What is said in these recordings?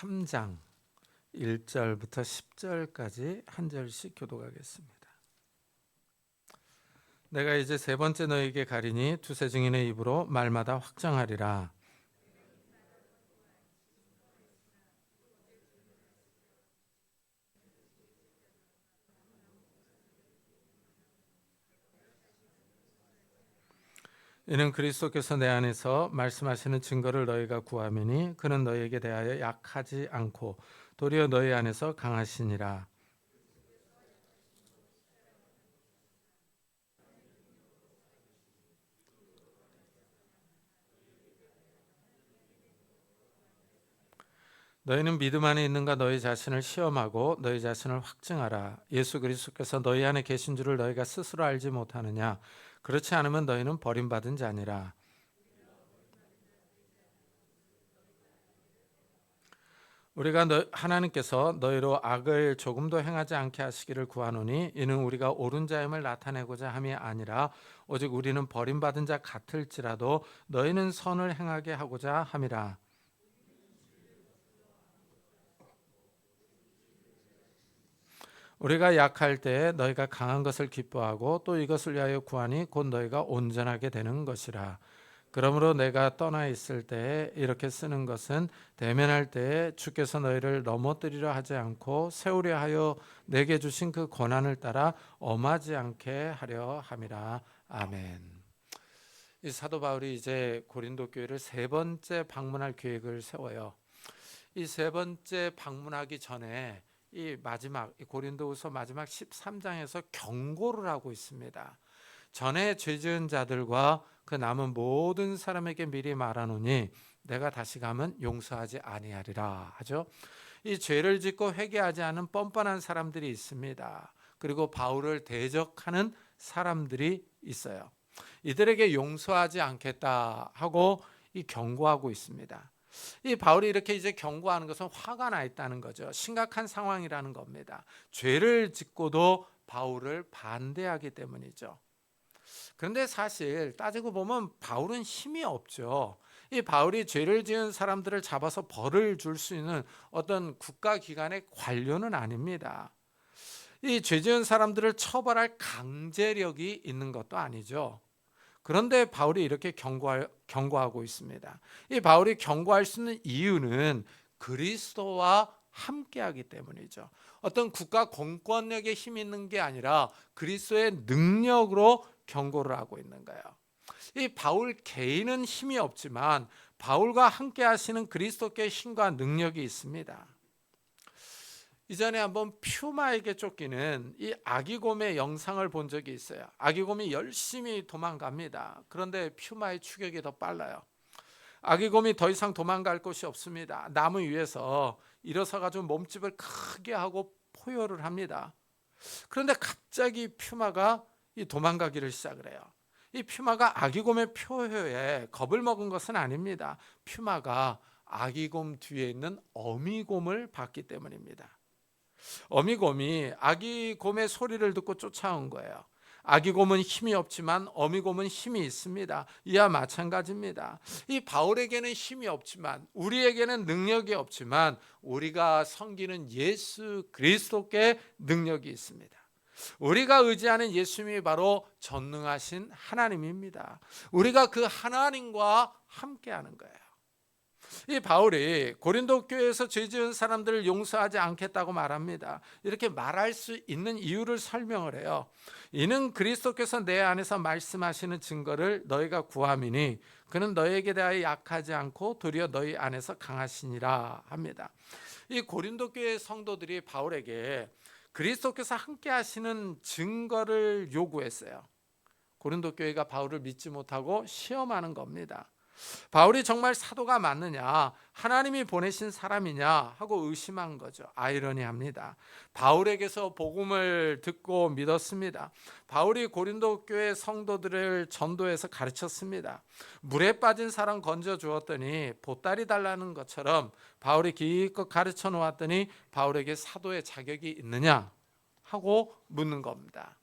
3장 1절부터 10절까지 한 절씩 교독하겠습니다. 내가 이제 세 번째 너에게 가리니 두세 증인의 입으로 말마다 확정하리라. 이는 그리스도께서 내 안에서 말씀하시는 증거를 너희가 구하매니 그는 너희에게 대하여 약하지 않고 도리어 너희 안에서 강하시니라. 너희는 믿음 안에 있는가 너희 자신을 시험하고 너희 자신을 확증하라. 예수 그리스도께서 너희 안에 계신 줄을 너희가 스스로 알지 못하느냐? 그렇지 않으면 너희는 버림받은 자니라. 우리가 하나님께서 너희로 악을 조금도 행하지 않게 하시기를 구하노니 이는 우리가 옳은 자임을 나타내고자 함이 아니라 오직 우리는 버림받은 자 같을지라도 너희는 선을 행하게 하고자 함이라. 우리가 약할 때에 너희가 강한 것을 기뻐하고 또 이것을 위하여 구하니 곧 너희가 온전하게 되는 것이라. 그러므로 내가 떠나 있을 때에 이렇게 쓰는 것은 대면할 때에 주께서 너희를 넘어뜨리려 하지 않고 세우려 하여 내게 주신 그 권한을 따라 엄하지 않게 하려 함이라. 아멘. 이 사도 바울이 이제 고린도 교회를 세 번째 방문할 계획을 세워요. 이 세 번째 방문하기 전에 이 마지막 고린도후서 마지막 13장에서 경고를 하고 있습니다. 전에 죄 지은 자들과 그 남은 모든 사람에게 미리 말하노니 내가 다시 가면 용서하지 아니하리라 하죠. 이 죄를 짓고 회개하지 않은 뻔뻔한 사람들이 있습니다. 그리고 바울을 대적하는 사람들이 있어요. 이들에게 용서하지 않겠다 하고 이 경고하고 있습니다. 이 바울이 이렇게 이제 경고하는 것은 화가 나 있다는 거죠. 심각한 상황이라는 겁니다. 죄를 짓고도 바울을 반대하기 때문이죠. 그런데 사실 따지고 보면 바울은 힘이 없죠. 이 바울이 죄를 지은 사람들을 잡아서 벌을 줄 수 있는 어떤 국가기관의 관료는 아닙니다. 이 죄 지은 사람들을 처벌할 강제력이 있는 것도 아니죠. 그런데 바울이 이렇게 경고하고 있습니다. 이 바울이 경고할 수 있는 이유는 그리스도와 함께하기 때문이죠. 어떤 국가 공권력에 힘이 있는 게 아니라 그리스도의 능력으로 경고를 하고 있는 거예요. 이 바울 개인은 힘이 없지만 바울과 함께 하시는 그리스도께 힘과 능력이 있습니다. 이전에 한번 퓨마에게 쫓기는 이 아기곰의 영상을 본 적이 있어요. 아기곰이 열심히 도망갑니다. 그런데 퓨마의 추격이 더 빨라요. 아기곰이 더 이상 도망갈 곳이 없습니다. 나무 위에서 일어서 가지고 몸집을 크게 하고 포효를 합니다. 그런데 갑자기 퓨마가 이 도망가기를 시작을 해요. 이 퓨마가 아기곰의 포효에 겁을 먹은 것은 아닙니다. 퓨마가 아기곰 뒤에 있는 어미곰을 봤기 때문입니다. 어미곰이 아기곰의 소리를 듣고 쫓아온 거예요. 아기곰은 힘이 없지만 어미곰은 힘이 있습니다. 이와 마찬가지입니다. 이 바울에게는 힘이 없지만 우리에게는 능력이 없지만 우리가 섬기는 예수 그리스도께 능력이 있습니다. 우리가 의지하는 예수님이 바로 전능하신 하나님입니다. 우리가 그 하나님과 함께하는 거예요. 이 바울이 고린도 교회에서 죄 지은 사람들을 용서하지 않겠다고 말합니다. 이렇게 말할 수 있는 이유를 설명을 해요. 이는 그리스도께서 내 안에서 말씀하시는 증거를 너희가 구함이니 그는 너희에게 대하여 약하지 않고 도리어 너희 안에서 강하시니라 합니다. 이 고린도 교회 성도들이 바울에게 그리스도께서 함께 하시는 증거를 요구했어요. 고린도 교회가 바울을 믿지 못하고 시험하는 겁니다. 바울이 정말 사도가 맞느냐, 하나님이 보내신 사람이냐 하고 의심한 거죠. 아이러니합니다. 바울에게서 복음을 듣고 믿었습니다. 바울이 고린도 교회 성도들을 전도해서 가르쳤습니다. 물에 빠진 사람 건져 주었더니 보따리 달라는 것처럼 바울이 기껏 가르쳐 놓았더니 바울에게 사도의 자격이 있느냐 하고 묻는 겁니다.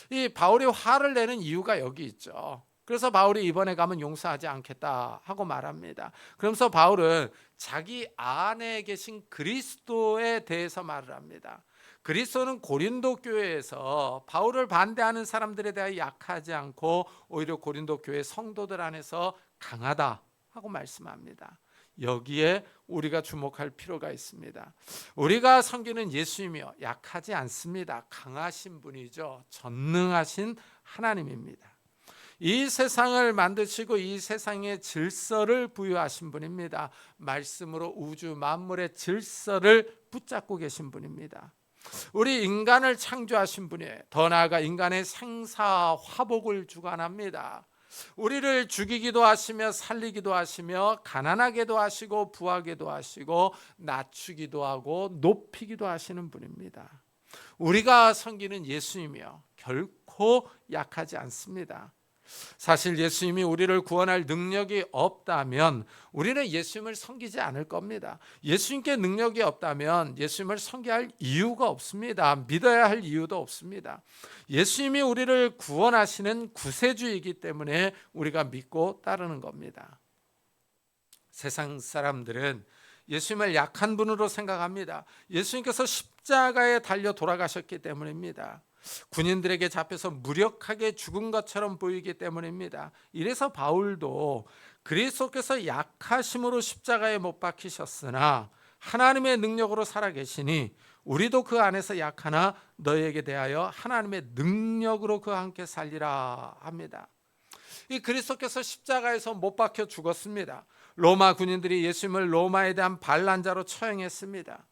이 바울이 화를 내는 이유가 여기 있죠. 그래서 바울이 이번에 가면 용서하지 않겠다 하고 말합니다. 그러면서 바울은 자기 안에 계신 그리스도에 대해서 말을 합니다. 그리스도는 고린도 교회에서 바울을 반대하는 사람들에 대해 약하지 않고 오히려 고린도 교회 성도들 안에서 강하다 하고 말씀합니다. 여기에 우리가 주목할 필요가 있습니다. 우리가 섬기는 예수님이요, 약하지 않습니다. 강하신 분이죠. 전능하신 하나님입니다. 이 세상을 만드시고 이 세상의 질서를 부여하신 분입니다. 말씀으로 우주 만물의 질서를 붙잡고 계신 분입니다. 우리 인간을 창조하신 분이에요. 더 나아가 인간의 생사 화복을 주관합니다. 우리를 죽이기도 하시며 살리기도 하시며 가난하게도 하시고 부하게도 하시고 낮추기도 하고 높이기도 하시는 분입니다. 우리가 섬기는 예수님이요, 결코 약하지 않습니다. 사실 예수님이 우리를 구원할 능력이 없다면 우리는 예수님을 섬기지 않을 겁니다. 예수님께 능력이 없다면 예수님을 섬겨야 할 이유가 없습니다. 믿어야 할 이유도 없습니다. 예수님이 우리를 구원하시는 구세주이기 때문에 우리가 믿고 따르는 겁니다. 세상 사람들은 예수님을 약한 분으로 생각합니다. 예수님께서 십자가에 달려 돌아가셨기 때문입니다. 군인들에게 잡혀서 무력하게 죽은 것처럼 보이기 때문입니다. 이래서 바울도 그리스도께서 약하심으로 십자가에 못 박히셨으나 하나님의 능력으로 살아계시니 우리도 그 안에서 약하나 너희에게 대하여 하나님의 능력으로 그와 함께 살리라 합니다. 이 그리스도께서 십자가에서 못 박혀 죽었습니다. 로마 군인들이 예수님을 로마에 대한 반란자로 처형했습니다.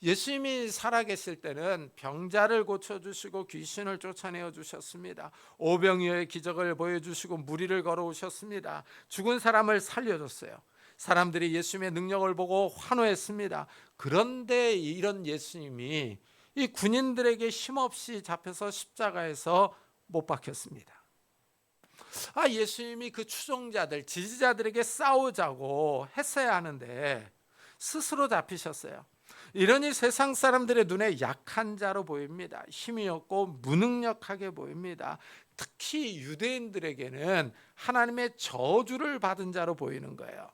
예수님이 살아계실 때는 병자를 고쳐주시고 귀신을 쫓아내어 주셨습니다. 오병이어의 기적을 보여주시고 무리를 걸어오셨습니다. 죽은 사람을 살려줬어요. 사람들이 예수님의 능력을 보고 환호했습니다. 그런데 이런 예수님이 이 군인들에게 힘없이 잡혀서 십자가에서 못 박혔습니다. 예수님이 그 추종자들, 지지자들에게 싸우자고 했어야 하는데 스스로 잡히셨어요. 이러니 세상 사람들의 눈에 약한 자로 보입니다. 힘이 없고 무능력하게 보입니다. 특히 유대인들에게는 하나님의 저주를 받은 자로 보이는 거예요.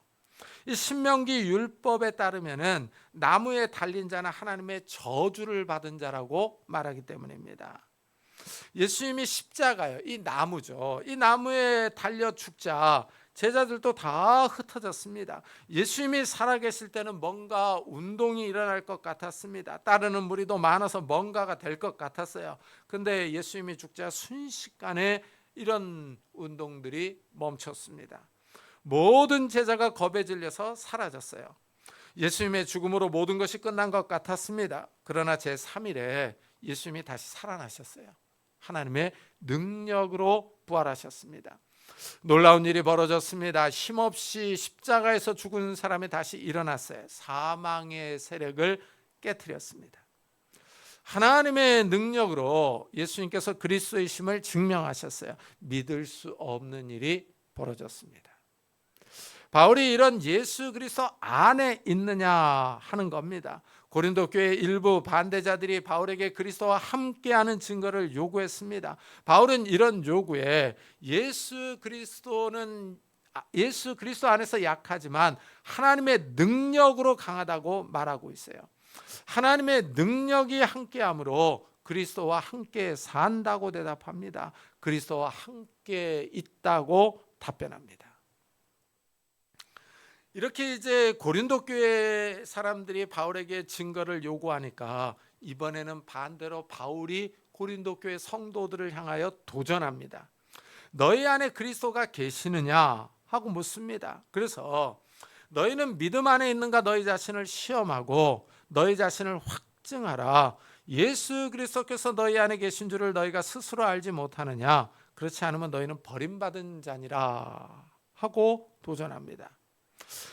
이 신명기 율법에 따르면은 나무에 달린 자는 하나님의 저주를 받은 자라고 말하기 때문입니다. 예수님이 십자가요, 이 나무죠. 이 나무에 달려 죽자 제자들도 다 흩어졌습니다. 예수님이 살아계실 때는 뭔가 운동이 일어날 것 같았습니다. 따르는 무리도 많아서 뭔가가 될 것 같았어요. 근데 예수님이 죽자 순식간에 이런 운동들이 멈췄습니다. 모든 제자가 겁에 질려서 사라졌어요. 예수님의 죽음으로 모든 것이 끝난 것 같았습니다. 그러나 제3일에 예수님이 다시 살아나셨어요. 하나님의 능력으로 부활하셨습니다. 놀라운 일이 벌어졌습니다. 힘없이 십자가에서 죽은 사람이 다시 일어났어요. 사망의 세력을 깨트렸습니다. 하나님의 능력으로 예수님께서 그리스도의 심을 증명하셨어요. 믿을 수 없는 일이 벌어졌습니다. 바울이 이런 예수 그리스도 안에 있느냐 하는 겁니다. 고린도 교회 일부 반대자들이 바울에게 그리스도와 함께하는 증거를 요구했습니다. 바울은 이런 요구에 예수 그리스도 안에서 약하지만 하나님의 능력으로 강하다고 말하고 있어요. 하나님의 능력이 함께함으로 그리스도와 함께 산다고 대답합니다. 그리스도와 함께 있다고 답변합니다. 이렇게 이제 고린도 교회 사람들이 바울에게 증거를 요구하니까 이번에는 반대로 바울이 고린도 교회 성도들을 향하여 도전합니다. 너희 안에 그리스도가 계시느냐 하고 묻습니다. 그래서 너희는 믿음 안에 있는가 너희 자신을 시험하고 너희 자신을 확증하라. 예수 그리스도께서 너희 안에 계신 줄을 너희가 스스로 알지 못하느냐. 그렇지 않으면 너희는 버림받은 자니라 하고 도전합니다.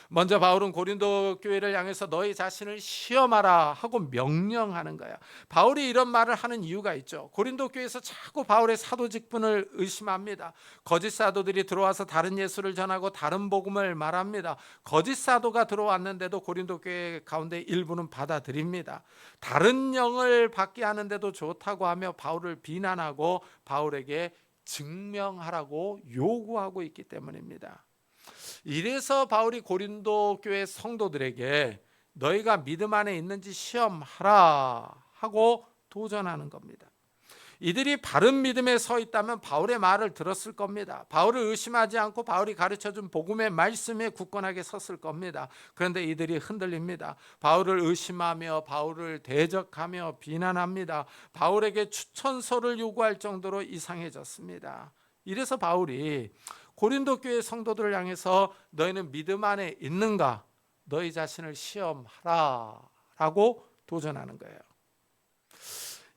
먼저 바울은 고린도 교회를 향해서 너희 자신을 시험하라 하고 명령하는 거야. 바울이 이런 말을 하는 이유가 있죠. 고린도 교회에서 자꾸 바울의 사도 직분을 의심합니다. 거짓 사도들이 들어와서 다른 예수를 전하고 다른 복음을 말합니다. 거짓 사도가 들어왔는데도 고린도 교회 가운데 일부는 받아들입니다. 다른 영을 받게 하는데도 좋다고 하며 바울을 비난하고 바울에게 증명하라고 요구하고 있기 때문입니다. 이래서 바울이 고린도 교회 성도들에게 너희가 믿음 안에 있는지 시험하라 하고 도전하는 겁니다. 이들이 바른 믿음에 서 있다면 바울의 말을 들었을 겁니다. 바울을 의심하지 않고 바울이 가르쳐준 복음의 말씀에 굳건하게 섰을 겁니다. 그런데 이들이 흔들립니다. 바울을 의심하며 바울을 대적하며 비난합니다. 바울에게 추천서를 요구할 정도로 이상해졌습니다. 이래서 바울이 고린도 교회 성도들을 향해서 너희는 믿음 안에 있는가? 너희 자신을 시험하라 라고 도전하는 거예요.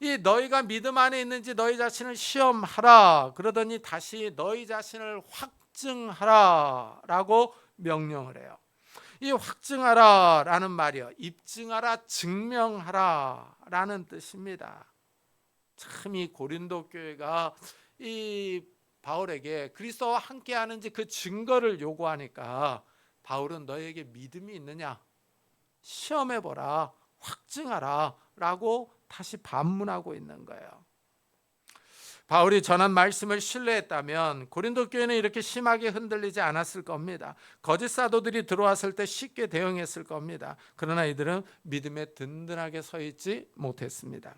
이 너희가 믿음 안에 있는지 너희 자신을 시험하라 그러더니 다시 너희 자신을 확증하라 라고 명령을 해요. 이 확증하라 라는 말이요, 입증하라, 증명하라 라는 뜻입니다. 참 이 고린도 교회가 이 바울에게 그리스도와 함께 하는지 그 증거를 요구하니까 바울은 너희에게 믿음이 있느냐 시험해보라, 확증하라 라고 다시 반문하고 있는 거예요. 바울이 전한 말씀을 신뢰했다면 고린도 교회는 이렇게 심하게 흔들리지 않았을 겁니다. 거짓 사도들이 들어왔을 때 쉽게 대응했을 겁니다. 그러나 이들은 믿음에 든든하게 서 있지 못했습니다.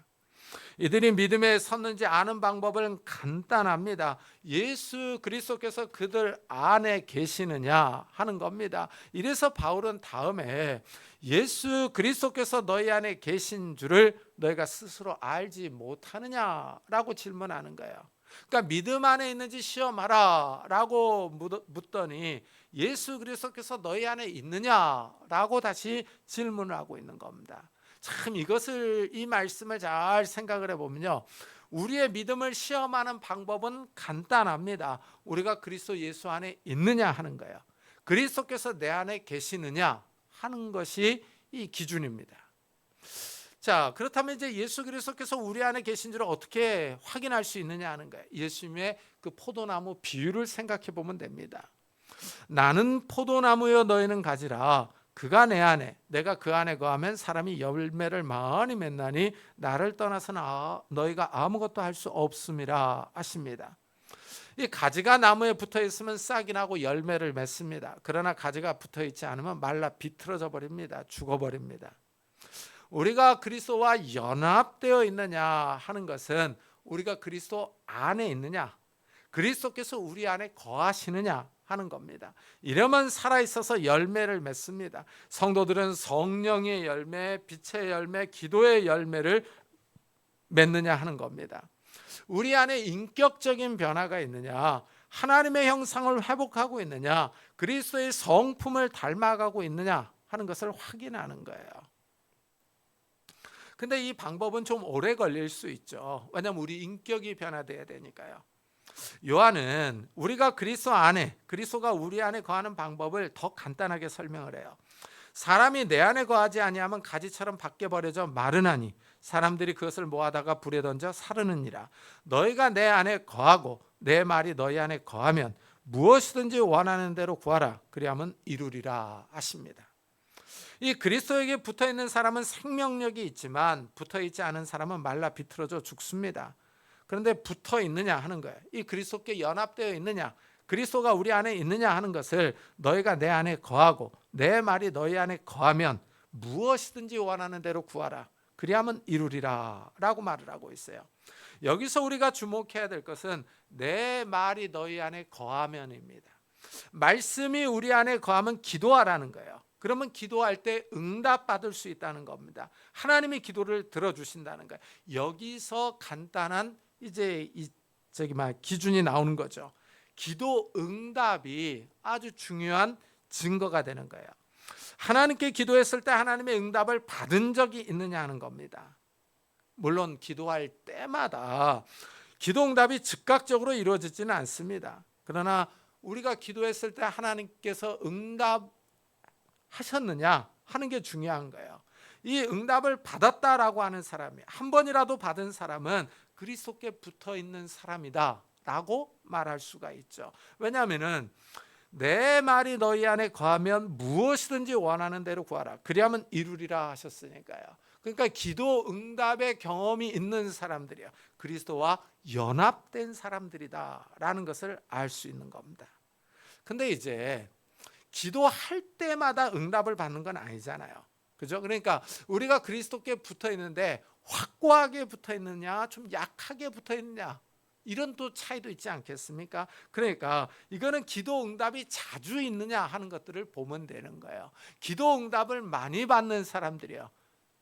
이들이 믿음에 섰는지 아는 방법은 간단합니다. 예수 그리스도께서 그들 안에 계시느냐 하는 겁니다. 이래서 바울은 다음에 예수 그리스도께서 너희 안에 계신 줄을 너희가 스스로 알지 못하느냐라고 질문하는 거예요. 그러니까 믿음 안에 있는지 시험하라 라고 묻더니 예수 그리스도께서 너희 안에 있느냐라고 다시 질문을 하고 있는 겁니다. 참 이 말씀을 잘 생각을 해보면요, 우리의 믿음을 시험하는 방법은 간단합니다. 우리가 그리스도 예수 안에 있느냐 하는 거예요. 그리스도께서 내 안에 계시느냐 하는 것이 이 기준입니다. 자, 그렇다면 이제 예수 그리스도께서 우리 안에 계신 줄을 어떻게 확인할 수 있느냐 하는 거예요. 예수님의 그 포도나무 비유를 생각해 보면 됩니다. 나는 포도나무여 너희는 가지라. 그가 내 안에 내가 그 안에 거하면 사람이 열매를 많이 맺나니 나를 떠나서는 너희가 아무것도 할 수 없음이라 하십니다. 이 가지가 나무에 붙어 있으면 싹이 나고 열매를 맺습니다. 그러나 가지가 붙어 있지 않으면 말라 비틀어져 버립니다. 죽어버립니다. 우리가 그리스도와 연합되어 있느냐 하는 것은 우리가 그리스도 안에 있느냐, 그리스도께서 우리 안에 거하시느냐 하는 겁니다. 이러면 살아있어서 열매를 맺습니다. 성도들은 성령의 열매, 빛의 열매, 기도의 열매를 맺느냐 하는 겁니다. 우리 안에 인격적인 변화가 있느냐, 하나님의 형상을 회복하고 있느냐, 그리스도의 성품을 닮아가고 있느냐 하는 것을 확인하는 거예요. 근데 이 방법은 좀 오래 걸릴 수 있죠. 왜냐하면 우리 인격이 변화돼야 되니까요. 요한은 우리가 그리스도 안에, 그리스도가 우리 안에 거하는 방법을 더 간단하게 설명을 해요. 사람이 내 안에 거하지 아니하면 가지처럼 밖에 버려져 마르나니 사람들이 그것을 모아다가 불에 던져 사르느니라. 너희가 내 안에 거하고 내 말이 너희 안에 거하면 무엇이든지 원하는 대로 구하라. 그리하면 이루리라 하십니다. 이 그리스도에게 붙어있는 사람은 생명력이 있지만 붙어있지 않은 사람은 말라 비틀어져 죽습니다. 그런데 붙어 있느냐 하는 거예요. 이 그리스도께 연합되어 있느냐, 그리스도가 우리 안에 있느냐 하는 것을 너희가 내 안에 거하고 내 말이 너희 안에 거하면 무엇이든지 원하는 대로 구하라. 그리하면 이루리라 라고 말을 하고 있어요. 여기서 우리가 주목해야 될 것은 내 말이 너희 안에 거하면입니다. 말씀이 우리 안에 거하면 기도하라는 거예요. 그러면 기도할 때 응답받을 수 있다는 겁니다. 하나님이 기도를 들어주신다는 거예요. 여기서 간단한 이제 기준이 나오는 거죠. 기도 응답이 아주 중요한 증거가 되는 거예요. 하나님께 기도했을 때 하나님의 응답을 받은 적이 있느냐 하는 겁니다. 물론 기도할 때마다 기도 응답이 즉각적으로 이루어지지는 않습니다. 그러나 우리가 기도했을 때 하나님께서 응답하셨느냐 하는 게 중요한 거예요. 이 응답을 받았다라고 하는 사람이, 한 번이라도 받은 사람은 그리스도께 붙어 있는 사람이다 라고 말할 수가 있죠. 왜냐하면 내 말이 너희 안에 거하면 무엇이든지 원하는 대로 구하라. 그리하면 이루리라 하셨으니까요. 그러니까 기도 응답의 경험이 있는 사람들이요, 그리스도와 연합된 사람들이다라는 것을 알 수 있는 겁니다. 근데 이제 기도할 때마다 응답을 받는 건 아니잖아요. 그죠? 그러니까 우리가 그리스도께 붙어 있는데 확고하게 붙어 있느냐, 좀 약하게 붙어 있느냐, 이런 또 차이도 있지 않겠습니까? 그러니까 이거는 기도 응답이 자주 있느냐 하는 것들을 보면 되는 거예요. 기도 응답을 많이 받는 사람들이요,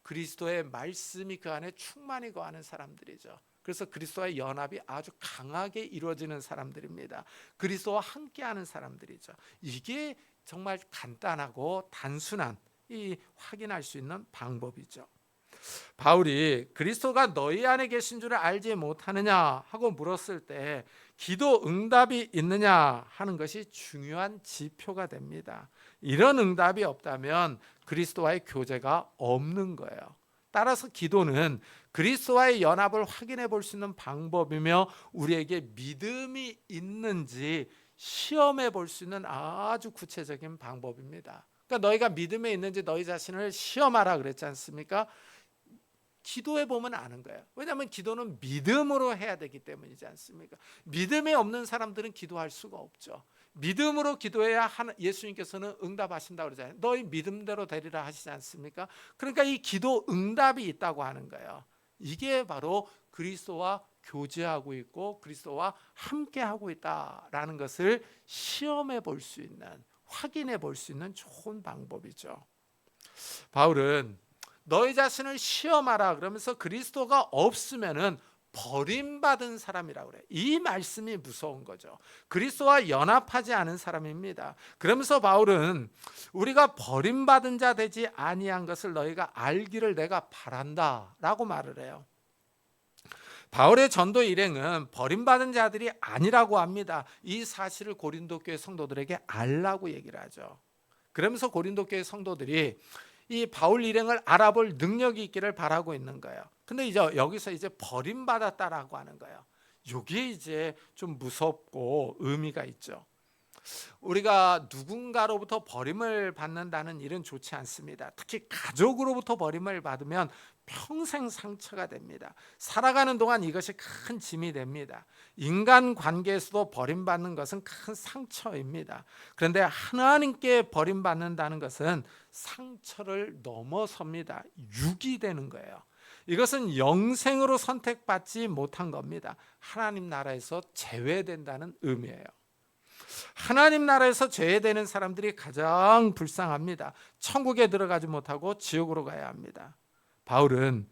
그리스도의 말씀이 그 안에 충만히 거하는 사람들이죠. 그래서 그리스도와의 연합이 아주 강하게 이루어지는 사람들입니다. 그리스도와 함께하는 사람들이죠. 이게 정말 간단하고 단순한 이 확인할 수 있는 방법이죠. 바울이 그리스도가 너희 안에 계신 줄을 알지 못하느냐 하고 물었을 때 기도 응답이 있느냐 하는 것이 중요한 지표가 됩니다. 이런 응답이 없다면 그리스도와의 교제가 없는 거예요. 따라서 기도는 그리스도와의 연합을 확인해 볼 수 있는 방법이며 우리에게 믿음이 있는지 시험해 볼 수 있는 아주 구체적인 방법입니다. 그러니까 너희가 믿음에 있는지 너희 자신을 시험하라 그랬지 않습니까? 기도해 보면 아는 거예요. 왜냐하면 기도는 믿음으로 해야 되기 때문이지 않습니까? 믿음이 없는 사람들은 기도할 수가 없죠. 믿음으로 기도해야 예수님께서는 응답하신다고 그러잖아요. 너희 믿음대로 되리라 하시지 않습니까? 그러니까 이 기도 응답이 있다고 하는 거예요. 이게 바로 그리스도와 교제하고 있고 그리스도와 함께하고 있다라는 것을 시험해 볼 수 있는, 확인해 볼 수 있는 좋은 방법이죠. 바울은 너희 자신을 시험하라 그러면서 그리스도가 없으면은 버림받은 사람이라고 그래요. 이 말씀이 무서운 거죠. 그리스도와 연합하지 않은 사람입니다. 그러면서 바울은 우리가 버림받은 자 되지 아니한 것을 너희가 알기를 내가 바란다라고 말을 해요. 바울의 전도 일행은 버림받은 자들이 아니라고 합니다. 이 사실을 고린도 교회 성도들에게 알라고 얘기를 하죠. 그러면서 고린도 교회 성도들이 이 바울 일행을 알아볼 능력이 있기를 바라고 있는 거예요. 근데 이제 여기서 이제 버림받았다라고 하는 거예요. 이게 이제 좀 무섭고 의미가 있죠. 우리가 누군가로부터 버림을 받는다는 일은 좋지 않습니다. 특히 가족으로부터 버림을 받으면 평생 상처가 됩니다. 살아가는 동안 이것이 큰 짐이 됩니다. 인간 관계에서도 버림받는 것은 큰 상처입니다. 그런데 하나님께 버림받는다는 것은 상처를 넘어섭니다. 육이 되는 거예요. 이것은 영생으로 선택받지 못한 겁니다. 하나님 나라에서 제외된다는 의미예요. 하나님 나라에서 제외되는 사람들이 가장 불쌍합니다. 천국에 들어가지 못하고 지옥으로 가야 합니다. 바울은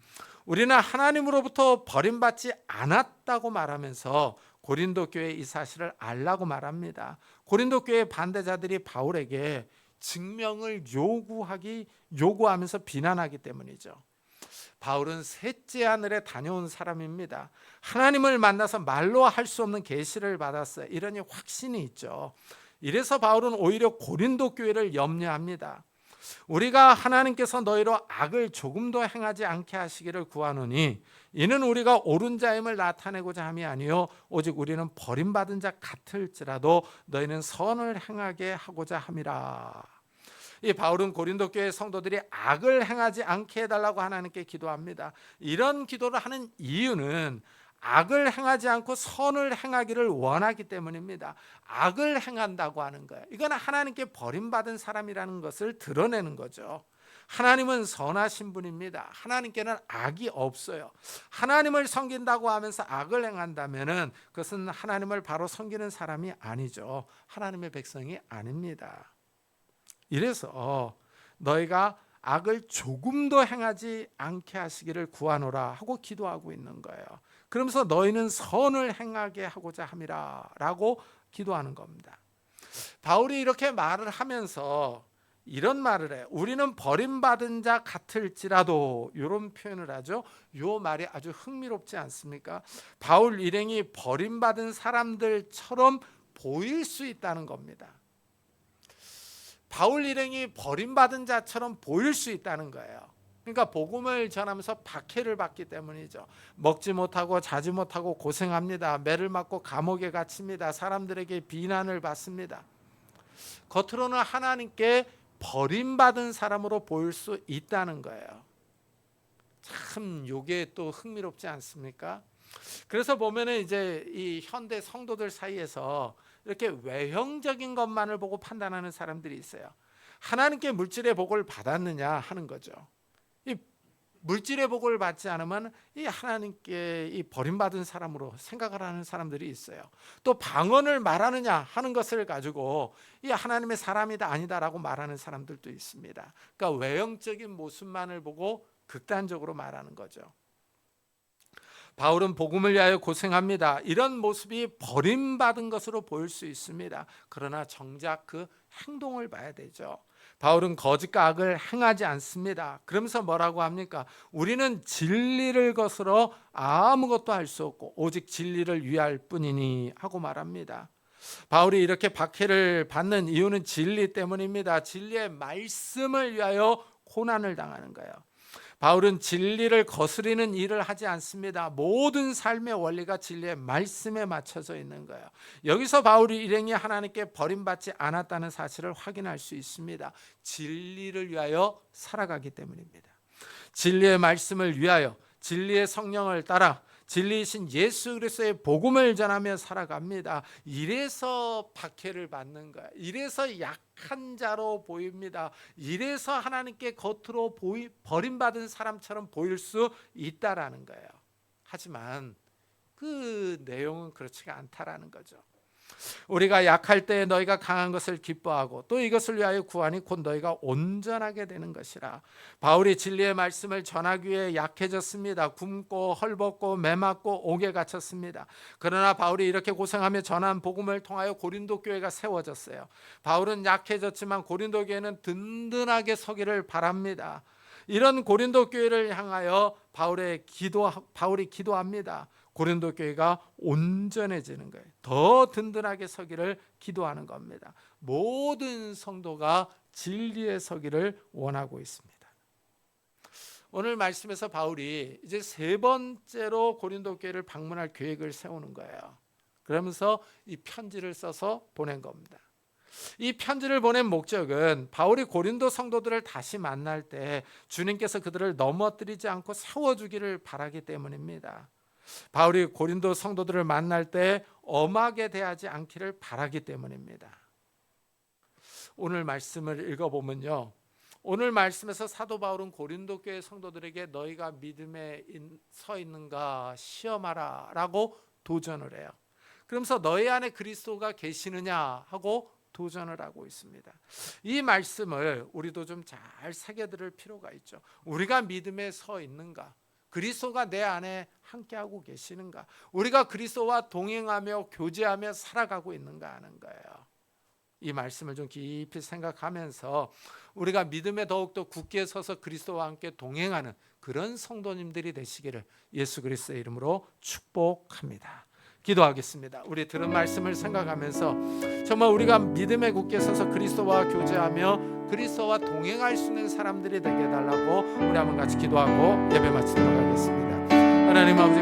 우리는 하나님으로부터 버림받지 않았다고 말하면서 고린도 교회 이 사실을 알라고 말합니다. 고린도 교회 반대자들이 바울에게 증명을 요구하면서 비난하기 때문이죠. 바울은 셋째 하늘에 다녀온 사람입니다. 하나님을 만나서 말로 할 수 없는 계시를 받았어요. 이러니 확신이 있죠. 이래서 바울은 오히려 고린도 교회를 염려합니다. 우리가 하나님께서 너희로 악을 조금도 행하지 않게 하시기를 구하노니 이는 우리가 옳은 자임을 나타내고자 함이 아니요 오직 우리는 버림받은 자 같을지라도 너희는 선을 행하게 하고자 함이라. 이 바울은 고린도 교회 성도들이 악을 행하지 않게 해달라고 하나님께 기도합니다. 이런 기도를 하는 이유는 악을 행하지 않고 선을 행하기를 원하기 때문입니다. 악을 행한다고 하는 거예요. 이건 하나님께 버림받은 사람이라는 것을 드러내는 거죠. 하나님은 선하신 분입니다. 하나님께는 악이 없어요. 하나님을 섬긴다고 하면서 악을 행한다면은 그것은 하나님을 바로 섬기는 사람이 아니죠. 하나님의 백성이 아닙니다. 이래서 너희가 악을 조금도 행하지 않게 하시기를 구하노라 하고 기도하고 있는 거예요. 그러면서 너희는 선을 행하게 하고자 함이라 라고 기도하는 겁니다. 바울이 이렇게 말을 하면서 이런 말을 해요. 우리는 버림받은 자 같을지라도, 이런 표현을 하죠. 이 말이 아주 흥미롭지 않습니까? 바울 일행이 버림받은 사람들처럼 보일 수 있다는 겁니다. 바울 일행이 버림받은 자처럼 보일 수 있다는 거예요. 그러니까 복음을 전하면서 박해를 받기 때문이죠. 먹지 못하고 자지 못하고 고생합니다. 매를 맞고 감옥에 갇힙니다. 사람들에게 비난을 받습니다. 겉으로는 하나님께 버림받은 사람으로 보일 수 있다는 거예요. 참 요게 또 흥미롭지 않습니까? 그래서 보면은 이제 이 현대 성도들 사이에서 이렇게 외형적인 것만을 보고 판단하는 사람들이 있어요. 하나님께 물질의 복을 받았느냐 하는 거죠. 이 물질의 복을 받지 않으면 이 하나님께 이 버림받은 사람으로 생각을 하는 사람들이 있어요. 또 방언을 말하느냐 하는 것을 가지고 이 하나님의 사람이다 아니다라고 말하는 사람들도 있습니다. 그러니까 외형적인 모습만을 보고 극단적으로 말하는 거죠. 바울은 복음을 위하여 고생합니다. 이런 모습이 버림받은 것으로 보일 수 있습니다. 그러나 정작 그 행동을 봐야 되죠. 바울은 거짓과 악을 행하지 않습니다. 그러면서 뭐라고 합니까? 우리는 진리를 거스러 아무것도 할 수 없고 오직 진리를 위할 뿐이니 하고 말합니다. 바울이 이렇게 박해를 받는 이유는 진리 때문입니다. 진리의 말씀을 위하여 고난을 당하는 거예요. 바울은 진리를 거스리는 일을 하지 않습니다. 모든 삶의 원리가 진리의 말씀에 맞춰져 있는 거예요. 여기서 바울이 일행이 하나님께 버림받지 않았다는 사실을 확인할 수 있습니다. 진리를 위하여 살아가기 때문입니다. 진리의 말씀을 위하여 진리의 성령을 따라 진리이신 예수 그리스도의 복음을 전하며 살아갑니다. 이래서 박해를 받는 거야. 이래서 약한 자로 보입니다. 이래서 하나님께 겉으로 버림받은 사람처럼 보일 수 있다라는 거예요. 하지만 그 내용은 그렇지가 않다라는 거죠. 우리가 약할 때 너희가 강한 것을 기뻐하고 또 이것을 위하여 구하니 곧 너희가 온전하게 되는 것이라. 바울이 진리의 말씀을 전하기 위해 약해졌습니다. 굶고 헐벗고 매맞고 옥에 갇혔습니다. 그러나 바울이 이렇게 고생하며 전한 복음을 통하여 고린도 교회가 세워졌어요. 바울은 약해졌지만 고린도 교회는 든든하게 서기를 바랍니다. 이런 고린도 교회를 향하여 바울이 기도합니다. 고린도 교회가 온전해지는 거예요. 더 든든하게 서기를 기도하는 겁니다. 모든 성도가 진리에 서기를 원하고 있습니다. 오늘 말씀에서 바울이 이제 세 번째로 고린도 교회를 방문할 계획을 세우는 거예요. 그러면서 이 편지를 써서 보낸 겁니다. 이 편지를 보낸 목적은 바울이 고린도 성도들을 다시 만날 때 주님께서 그들을 넘어뜨리지 않고 세워주기를 바라기 때문입니다. 바울이 고린도 성도들을 만날 때 엄하게 대하지 않기를 바라기 때문입니다. 오늘 말씀을 읽어보면요, 오늘 말씀에서 사도 바울은 고린도 교회 성도들에게 너희가 믿음에 서 있는가 시험하라 라고 도전을 해요. 그러면서 너희 안에 그리스도가 계시느냐 하고 도전을 하고 있습니다. 이 말씀을 우리도 좀 잘 새겨들을 필요가 있죠. 우리가 믿음에 서 있는가? 그리스도가 내 안에 함께하고 계시는가? 우리가 그리스도와 동행하며 교제하며 살아가고 있는가 하는 거예요. 이 말씀을 좀 깊이 생각하면서 우리가 믿음에 더욱더 굳게 서서 그리스도와 함께 동행하는 그런 성도님들이 되시기를 예수 그리스도의 이름으로 축복합니다. 기도하겠습니다. 우리 들은 말씀을 생각하면서 정말 우리가 믿음에 굳게 서서 그리스도와 교제하며 그리스도와 동행할 수 있는 사람들이 되게 해달라고 우리 한번 같이 기도하고 예배 마치도록 하겠습니다. 하나님 아버지